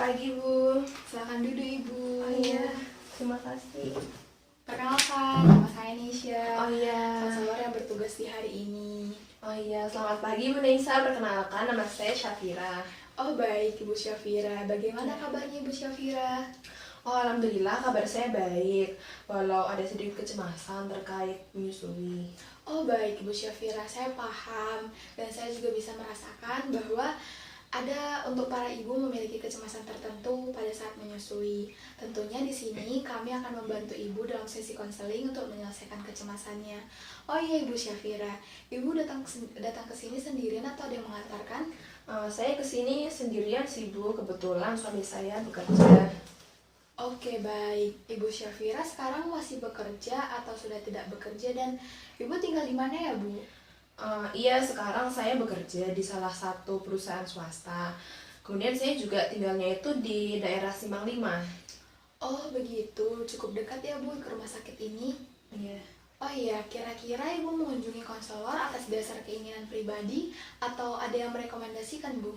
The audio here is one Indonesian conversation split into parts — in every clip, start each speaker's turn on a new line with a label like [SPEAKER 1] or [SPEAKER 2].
[SPEAKER 1] pagi, Bu.
[SPEAKER 2] Silakan duduk, Ibu.
[SPEAKER 1] Oh iya, terima kasih.
[SPEAKER 2] Perkenalkan, nama saya Nisha.
[SPEAKER 1] Oh iya.
[SPEAKER 2] Konselor yang bertugas di hari ini.
[SPEAKER 1] Oh iya, selamat pagi Bu Nisa. Perkenalkan, nama saya Syafira.
[SPEAKER 2] Oh baik, Ibu Syafira. Bagaimana kabarnya Ibu Syafira?
[SPEAKER 1] Oh, alhamdulillah kabar saya baik. Walau ada sedikit kecemasan terkait menyusui.
[SPEAKER 2] Oh baik, Ibu Syafira. Saya paham dan saya juga bisa merasakan bahwa ada untuk para ibu memiliki kecemasan tertentu pada saat menyusui. Tentunya di sini kami akan membantu ibu dalam sesi konseling untuk menyelesaikan kecemasannya. Oh iya Ibu Syafira, Ibu datang ke sini sendirian atau ada yang mengantarkan?
[SPEAKER 1] Saya kesini sendirian sih Bu, kebetulan suami saya bekerja.
[SPEAKER 2] Oke baik, Ibu Syafira sekarang masih bekerja atau sudah tidak bekerja dan Ibu tinggal di mana ya Bu?
[SPEAKER 1] Iya, sekarang saya bekerja di salah satu perusahaan swasta. Kemudian saya juga tinggalnya itu di daerah Simpang 5.
[SPEAKER 2] Oh begitu, cukup dekat ya Bu ke rumah sakit ini?
[SPEAKER 1] Iya.
[SPEAKER 2] Oh iya, kira-kira Ibu mengunjungi konselor atas dasar keinginan pribadi atau ada yang merekomendasikan Bu?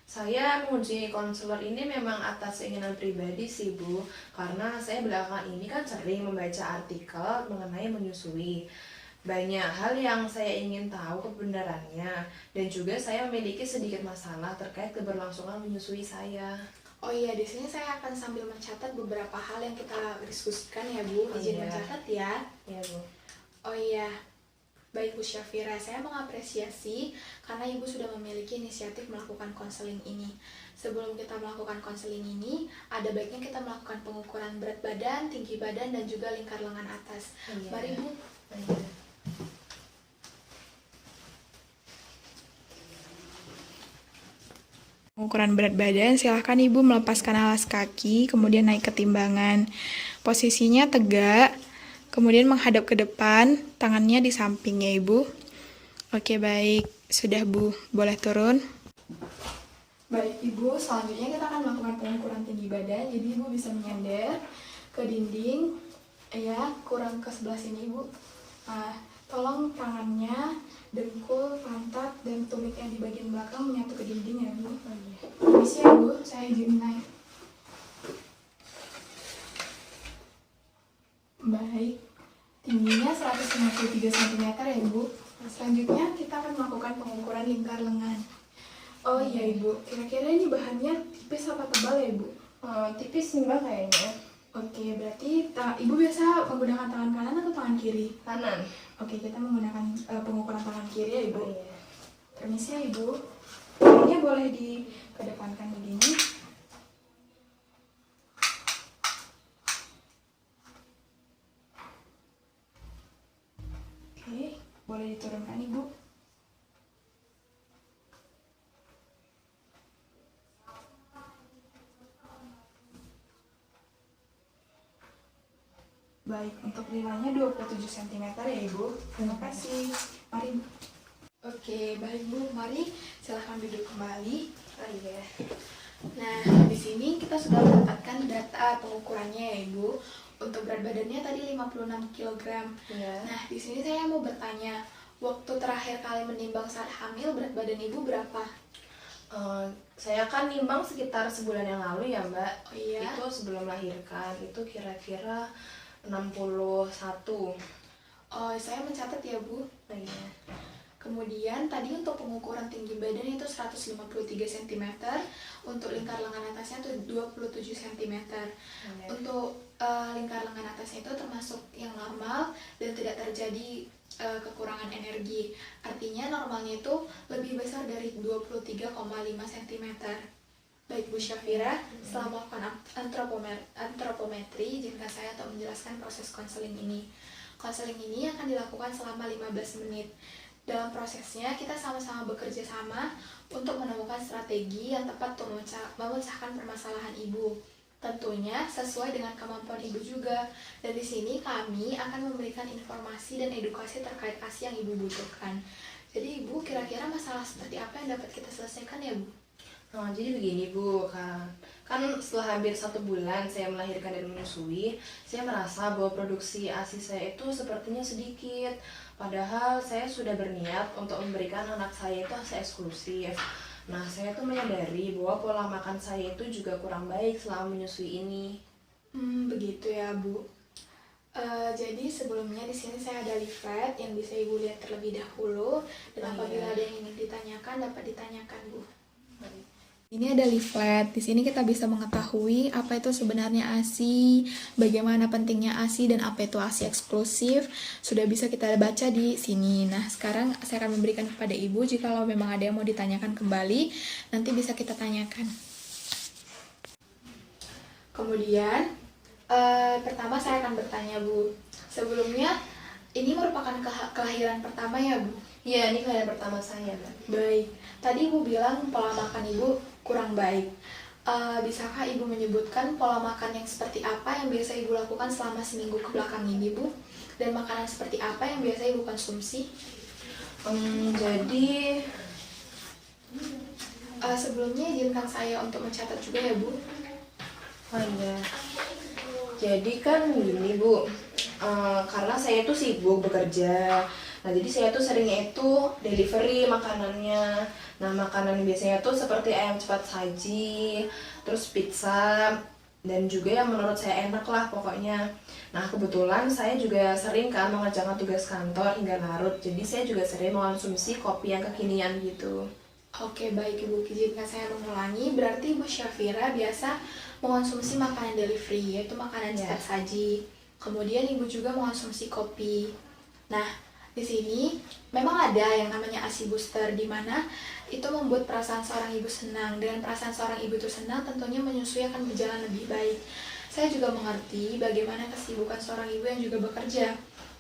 [SPEAKER 1] Saya mengunjungi konselor ini memang atas keinginan pribadi sih Bu, karena saya belakangan ini kan sering membaca artikel mengenai menyusui. Banyak hal yang saya ingin tahu kebenarannya, dan juga saya memiliki sedikit masalah terkait keberlangsungan menyusui saya.
[SPEAKER 2] Oh iya, di sini saya akan sambil mencatat beberapa hal yang kita diskusikan ya Bu. Izin
[SPEAKER 1] Iya.
[SPEAKER 2] mencatat ya.
[SPEAKER 1] Ya Bu.
[SPEAKER 2] Oh iya, baik Bu Syafira, saya mengapresiasi karena Ibu sudah memiliki inisiatif melakukan konseling ini. Sebelum kita melakukan konseling ini, ada baiknya kita melakukan pengukuran berat badan, tinggi badan, dan juga lingkar lengan atas.
[SPEAKER 1] Iya.
[SPEAKER 2] Mari Bu.
[SPEAKER 1] Iya.
[SPEAKER 2] Pengukuran berat badan, silahkan Ibu melepaskan alas kaki, kemudian naik ke timbangan. Posisinya tegak, kemudian menghadap ke depan, tangannya di sampingnya Ibu. Oke baik, sudah Bu, boleh turun. Baik Ibu, selanjutnya kita akan melakukan pengukuran tinggi badan. Jadi Ibu bisa menyender ke dinding, ya kurang ke sebelah sini Ibu. Nah, tolong tangannya, dengkul, pantat, dan tumit yang di bagian belakang menyatu ke dinding ya Bu. Permisi ya Bu, saya izin naik. Baik, tingginya 153 cm ya Bu. Selanjutnya kita akan melakukan pengukuran lingkar lengan. Oh iya Ibu, kira-kira ini bahannya tipis apa tebal ya Ibu?
[SPEAKER 1] Tipis nih Mbak kayaknya.
[SPEAKER 2] Oke, berarti Ibu biasa menggunakan tangan kanan atau tangan kiri?
[SPEAKER 1] Kanan.
[SPEAKER 2] Oke, kita menggunakan pengukuran tangan kiri ya Ibu.
[SPEAKER 1] Oh iya.
[SPEAKER 2] Permisi ya Ibu. Tangannya boleh dikedepankan begini. Oke, boleh diturunkan Ibu. Baik, untuk nilainya 27 cm ya Ibu. Terima kasih. Mari Bu. Oke, baik Bu. Mari silahkan duduk kembali.
[SPEAKER 1] Oh iya.
[SPEAKER 2] Nah, di sini kita sudah mendapatkan data pengukurannya ya Ibu. Untuk berat badannya tadi 56 kg.
[SPEAKER 1] Iya.
[SPEAKER 2] Nah, di sini saya mau bertanya, waktu terakhir kali menimbang saat hamil berat badan Ibu berapa?
[SPEAKER 1] Saya kan nimbang sekitar sebulan yang lalu ya Mbak.
[SPEAKER 2] Oh iya.
[SPEAKER 1] Itu sebelum melahirkan, itu kira-kira 61.
[SPEAKER 2] Oh, saya mencatat ya Bu.
[SPEAKER 1] Oh iya.
[SPEAKER 2] Kemudian tadi untuk pengukuran tinggi badan itu 153 cm, untuk lingkar lengan atasnya itu 27 cm.
[SPEAKER 1] Iya.
[SPEAKER 2] Untuk lingkar lengan atasnya itu termasuk yang normal dan tidak terjadi kekurangan energi. Artinya normalnya itu lebih besar dari 23,5 cm. Baik Bu Syafira, setelah melakukan antropometri, izinkan saya untuk menjelaskan proses konseling ini. Konseling ini akan dilakukan selama 15 menit. Dalam prosesnya, kita sama-sama bekerja sama untuk menemukan strategi yang tepat untuk memecahkan permasalahan Ibu. Tentunya sesuai dengan kemampuan Ibu juga. Dan di sini kami akan memberikan informasi dan edukasi terkait ASI yang Ibu butuhkan. Jadi Ibu, kira-kira masalah seperti apa yang dapat kita selesaikan ya Bu?
[SPEAKER 1] Jadi begini Bu, kan setelah hampir 1 bulan saya melahirkan dan menyusui, saya merasa bahwa produksi ASI saya itu sepertinya sedikit. Padahal saya sudah berniat untuk memberikan anak saya itu ASI eksklusif. Nah, saya tuh menyadari bahwa pola makan saya itu juga kurang baik selama menyusui ini.
[SPEAKER 2] Begitu ya, Bu. Jadi sebelumnya di sini saya ada leaflet yang bisa Ibu lihat terlebih dahulu, dan
[SPEAKER 1] Oh,
[SPEAKER 2] apabila
[SPEAKER 1] iya.
[SPEAKER 2] ada yang ingin ditanyakan dapat ditanyakan, Bu. Ini ada leaflet. Di sini kita bisa mengetahui apa itu sebenarnya ASI, bagaimana pentingnya ASI, dan apa itu ASI eksklusif. Sudah bisa kita baca di sini. Nah, sekarang saya akan memberikan kepada Ibu. Jikalau memang ada yang mau ditanyakan kembali, nanti bisa kita tanyakan. Kemudian, pertama saya akan bertanya, Bu. Sebelumnya, ini merupakan kelahiran pertama ya, Bu?
[SPEAKER 1] Iya, ini kalian pertama saya, Mbak.
[SPEAKER 2] Baik. Tadi Ibu bilang pola makan Ibu kurang baik. Bisakah Ibu menyebutkan pola makan yang seperti apa yang biasa Ibu lakukan selama seminggu ke belakang ini, Bu? Dan makanan seperti apa yang biasa Ibu konsumsi?
[SPEAKER 1] Jadi,
[SPEAKER 2] Sebelumnya izinkan saya untuk mencatat juga ya, Bu.
[SPEAKER 1] oh iya. Jadi kan gini, Bu. Karena saya tuh sibuk bekerja. Nah, jadi saya tuh seringnya itu delivery makanannya. Nah, makanan biasanya tuh seperti ayam cepat saji, terus pizza, dan juga yang menurut saya enak lah pokoknya. Nah, kebetulan saya juga sering kan mengerjakan tugas kantor hingga larut. Jadi saya juga sering mengonsumsi kopi yang kekinian gitu.
[SPEAKER 2] Oke, baik Ibu. Izinkan saya mengulangi. Berarti Ibu Syafira biasa mengonsumsi makanan delivery, yaitu makanan
[SPEAKER 1] Ya.
[SPEAKER 2] cepat saji. Kemudian Ibu juga mengonsumsi kopi. Nah, di sini memang ada yang namanya ASI booster, di mana itu membuat perasaan seorang ibu senang. Dengan perasaan seorang ibu itu senang, tentunya menyusui akan berjalan lebih baik. Saya juga mengerti bagaimana kesibukan seorang ibu yang juga bekerja.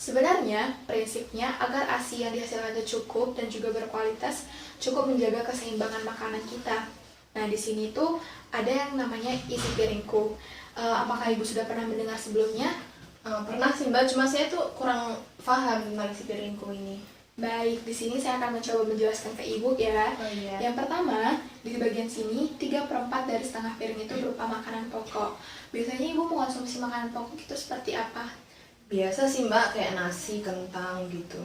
[SPEAKER 2] Sebenarnya, prinsipnya agar ASI yang dihasilkan itu cukup dan juga berkualitas, cukup menjaga keseimbangan makanan kita. Nah, di sini tuh ada yang namanya isi piringku. Apakah Ibu sudah pernah mendengar sebelumnya?
[SPEAKER 1] Pernah sih, Mbak, cuma saya tuh kurang paham tentang si piringku ini.
[SPEAKER 2] Baik, di sini saya akan mencoba menjelaskan ke Ibu ya.
[SPEAKER 1] Oh iya.
[SPEAKER 2] Yang pertama, di bagian sini 3/4 dari setengah piring itu berupa makanan pokok. Biasanya Ibu mengonsumsi makanan pokok itu seperti apa?
[SPEAKER 1] Biasa sih, Mbak, kayak nasi, kentang gitu.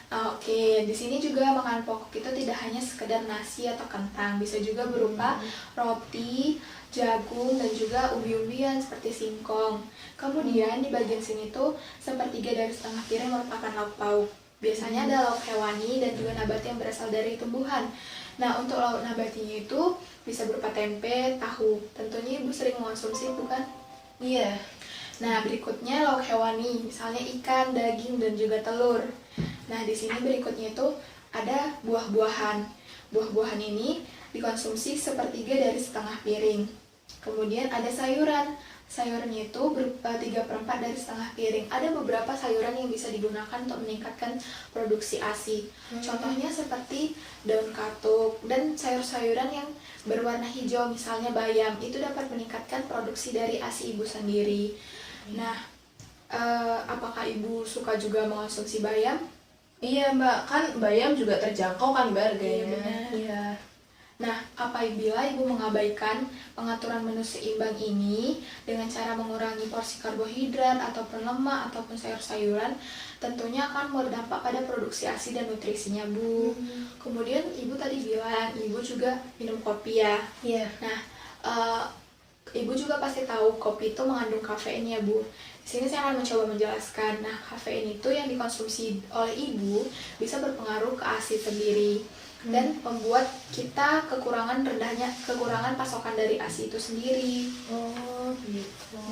[SPEAKER 2] Oke, di sini juga makanan pokok itu tidak hanya sekedar nasi atau kentang, bisa juga berupa roti, jagung, dan juga umbi-umbian seperti singkong. Kemudian di bagian sini tuh 1/3 dari setengah piring merupakan lauk pauk. Biasanya ada lauk hewani dan juga nabati yang berasal dari tumbuhan. Nah, untuk lauk nabatinya itu bisa berupa tempe, tahu. Tentunya Ibu sering mengonsumsi, bukan?
[SPEAKER 1] Iya.
[SPEAKER 2] Nah, berikutnya lauk hewani, misalnya ikan, daging, dan juga telur. Nah, di sini berikutnya itu ada buah-buahan. Buah-buahan ini dikonsumsi 1/3 dari setengah piring. Kemudian ada sayuran. Sayurannya itu berupa 3/4 dari setengah piring. Ada beberapa sayuran yang bisa digunakan untuk meningkatkan produksi ASI. Contohnya seperti daun katuk dan sayur-sayuran yang berwarna hijau, misalnya bayam. Itu dapat meningkatkan produksi dari ASI Ibu sendiri. Nah, apakah Ibu suka juga mengonsumsi bayam?
[SPEAKER 1] Iya, Mbak, kan bayam juga terjangkau kan, Mbak, harganya.
[SPEAKER 2] Iya, benar.
[SPEAKER 1] Iya.
[SPEAKER 2] Nah, apabila Ibu mengabaikan pengaturan menu seimbang ini dengan cara mengurangi porsi karbohidrat ataupun lemak ataupun sayur-sayuran, tentunya akan berdampak pada produksi ASI dan nutrisinya, Bu. Kemudian Ibu tadi bilang Ibu juga minum kopi ya.
[SPEAKER 1] Iya.
[SPEAKER 2] Nah, Ibu juga pasti tahu kopi itu mengandung kafein ya, Bu. Di sini saya akan mencoba menjelaskan. Nah, kafein itu yang dikonsumsi oleh Ibu bisa berpengaruh ke ASI sendiri dan membuat kita kekurangan pasokan dari ASI itu sendiri.
[SPEAKER 1] Oh, gitu.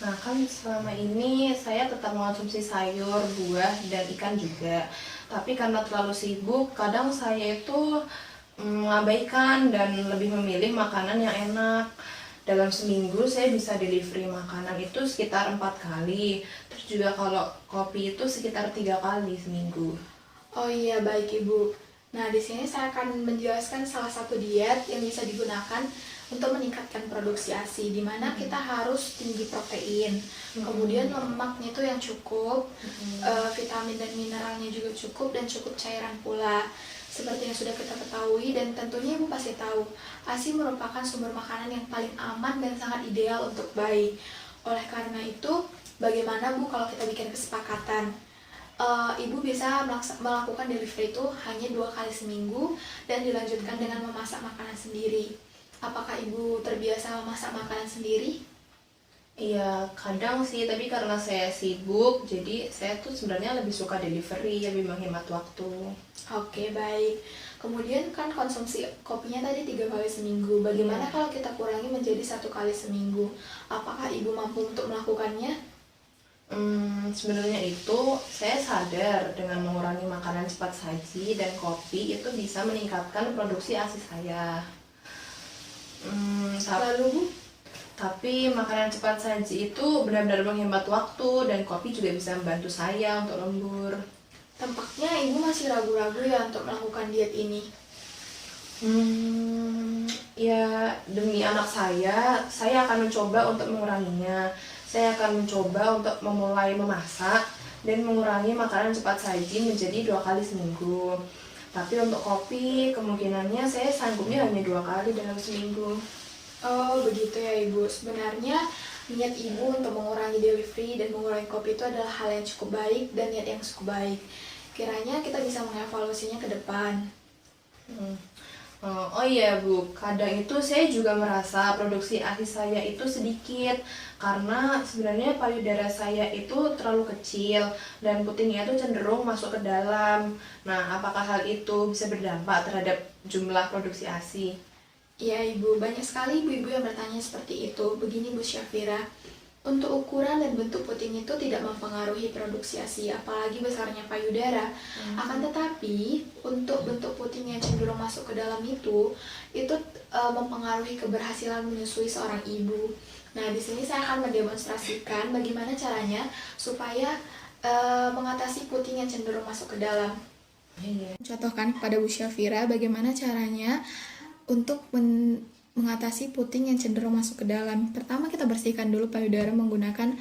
[SPEAKER 1] Nah, kan selama ini saya tetap mengonsumsi sayur, buah, dan ikan juga. Tapi karena terlalu sibuk, kadang saya itu mengabaikan dan lebih memilih makanan yang enak. Dalam seminggu saya bisa delivery makanan itu sekitar 4 kali. Terus juga kalau kopi itu sekitar 3 kali seminggu.
[SPEAKER 2] Oh iya, baik Ibu. Nah, di sini saya akan menjelaskan salah satu diet yang bisa digunakan untuk meningkatkan produksi ASI, di mana kita harus tinggi protein, kemudian lemaknya itu yang cukup, vitamin dan mineralnya juga cukup, dan cukup cairan pula. Seperti yang sudah kita ketahui dan tentunya Ibu pasti tahu, ASI merupakan sumber makanan yang paling aman dan sangat ideal untuk bayi. Oleh karena itu, bagaimana Bu kalau kita bikin kesepakatan? Ibu bisa melakukan delivery itu hanya 2 kali seminggu dan dilanjutkan dengan memasak makanan sendiri. Apakah Ibu terbiasa memasak makanan sendiri?
[SPEAKER 1] Iya, kadang sih, tapi karena saya sibuk, jadi saya tuh sebenarnya lebih suka delivery, lebih menghemat waktu.
[SPEAKER 2] Oke, baik. Kemudian kan konsumsi kopinya tadi 3 kali seminggu. Bagaimana
[SPEAKER 1] Iya.
[SPEAKER 2] kalau kita kurangi menjadi 1 kali seminggu? Apakah Ibu mampu untuk melakukannya?
[SPEAKER 1] Sebenarnya itu saya sadar dengan mengurangi makanan cepat saji dan kopi itu bisa meningkatkan produksi ASI saya. Hmm, tap-
[SPEAKER 2] Lalu Bu,
[SPEAKER 1] tapi makanan cepat saji itu benar-benar menghemat waktu dan kopi juga bisa membantu saya untuk lembur.
[SPEAKER 2] tampaknya Ibu masih ragu-ragu ya untuk melakukan diet ini.
[SPEAKER 1] Ya demi anak saya akan mencoba untuk menguranginya. Saya akan mencoba untuk memulai memasak dan mengurangi makanan cepat saji menjadi 2 kali seminggu. Tapi untuk kopi, kemungkinannya saya sanggupnya hanya 2 kali dalam seminggu.
[SPEAKER 2] Oh, begitu ya Ibu. Sebenarnya niat Ibu untuk mengurangi delivery dan mengurangi kopi itu adalah hal yang cukup baik dan niat yang cukup baik. Kiranya kita bisa mengevaluasinya ke depan.
[SPEAKER 1] Hmm. Oh iya Bu, kadang itu saya juga merasa produksi ASI saya itu sedikit karena sebenarnya payudara saya itu terlalu kecil dan putingnya itu cenderung masuk ke dalam. Nah, apakah hal itu bisa berdampak terhadap jumlah produksi ASI?
[SPEAKER 2] Iya Ibu, banyak sekali ibu-ibu yang bertanya seperti itu. Begini Bu Syafira, untuk ukuran dan bentuk puting itu tidak mempengaruhi produksi ASI, apalagi besarnya payudara. Akan tetapi, untuk bentuk puting yang cenderung masuk ke dalam itu mempengaruhi keberhasilan menyusui seorang ibu. Nah, di sini saya akan mendemonstrasikan bagaimana caranya supaya mengatasi puting yang cenderung masuk ke dalam.
[SPEAKER 1] Iya.
[SPEAKER 2] Contohkan kepada Bu Syafira bagaimana caranya untuk mengatasi puting yang cenderung masuk ke dalam. Pertama kita bersihkan dulu payudara menggunakan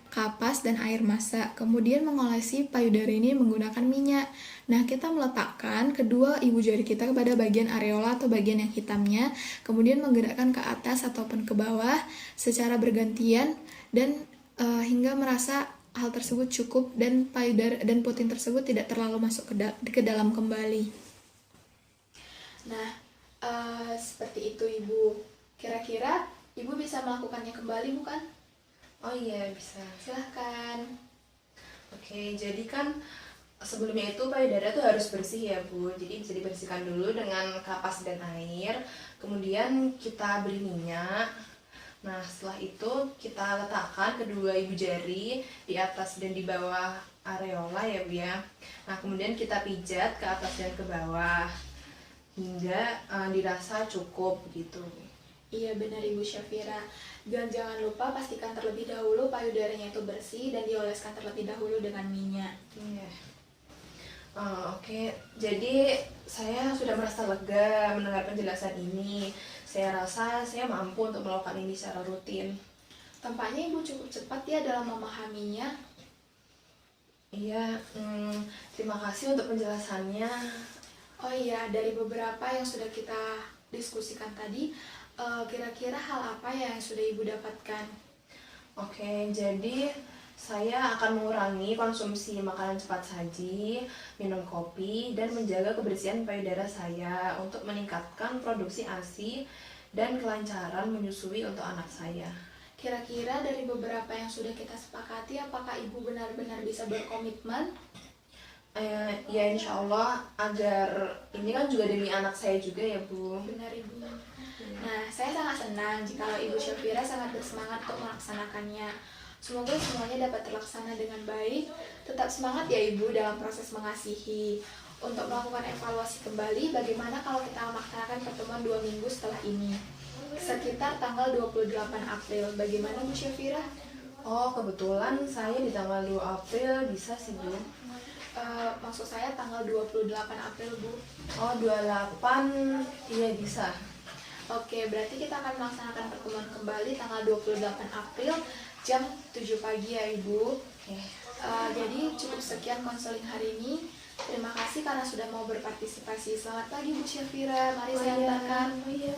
[SPEAKER 2] kapas dan air masak. Kemudian mengolesi payudara ini menggunakan minyak. Nah, kita meletakkan kedua ibu jari kita kepada bagian areola atau bagian yang hitamnya, kemudian menggerakkan ke atas ataupun ke bawah secara bergantian dan hingga merasa hal tersebut cukup dan payudara dan puting tersebut tidak terlalu masuk ke dalam kembali. Nah, seperti itu Ibu. Kira-kira Ibu bisa melakukannya kembali bukan?
[SPEAKER 1] Oh iya, bisa.
[SPEAKER 2] Silahkan.
[SPEAKER 1] Oke, jadi kan sebelumnya itu payudara tuh harus bersih ya Bu. Jadi bisa dibersihkan dulu dengan kapas dan air. Kemudian kita beri minyak. Nah, setelah itu kita letakkan kedua ibu jari di atas dan di bawah areola ya Bu ya. Nah, kemudian kita pijat ke atas dan ke bawah hingga dirasa cukup begitu.
[SPEAKER 2] Iya benar Ibu Syafira. Dan jangan lupa pastikan terlebih dahulu payudaranya itu bersih dan dioleskan terlebih dahulu dengan minyak.
[SPEAKER 1] Iya. Oke, jadi saya sudah merasa lega mendengar penjelasan ini. Saya rasa saya mampu untuk melakukan ini secara rutin.
[SPEAKER 2] Tampaknya Ibu cukup cepat ya dalam memahaminya.
[SPEAKER 1] Iya, terima kasih untuk penjelasannya.
[SPEAKER 2] Oh iya, dari beberapa yang sudah kita diskusikan tadi, kira-kira hal apa yang sudah Ibu dapatkan?
[SPEAKER 1] Oke, jadi saya akan mengurangi konsumsi makanan cepat saji, minum kopi, dan menjaga kebersihan payudara saya untuk meningkatkan produksi ASI dan kelancaran menyusui untuk anak saya.
[SPEAKER 2] Kira-kira dari beberapa yang sudah kita sepakati, apakah Ibu benar-benar bisa berkomitmen?
[SPEAKER 1] Ya insya Allah, agar ini kan juga demi anak saya juga ya Bu.
[SPEAKER 2] Benar Ibu. Nah, saya sangat senang jika Ibu Syafira sangat bersemangat untuk melaksanakannya. Semoga semuanya dapat terlaksana dengan baik. Tetap semangat ya Ibu dalam proses mengasihi. Untuk melakukan evaluasi kembali, bagaimana kalau kita melaksanakan pertemuan 2 minggu setelah ini? Sekitar tanggal 28 April. Bagaimana Bu Syafira?
[SPEAKER 1] Oh, kebetulan saya di tanggal 2 April bisa sih Bu.
[SPEAKER 2] Maksud saya tanggal 28 April Bu.
[SPEAKER 1] Oh, 28, iya bisa.
[SPEAKER 2] Oke, berarti kita akan melaksanakan pertemuan kembali tanggal 28 April jam 7 pagi ya Ibu.
[SPEAKER 1] Oke.
[SPEAKER 2] Jadi cukup sekian konseling hari ini. Terima kasih karena sudah mau berpartisipasi. Selamat pagi Bu Syafira. Mari saya antarkan.
[SPEAKER 1] Oh iya,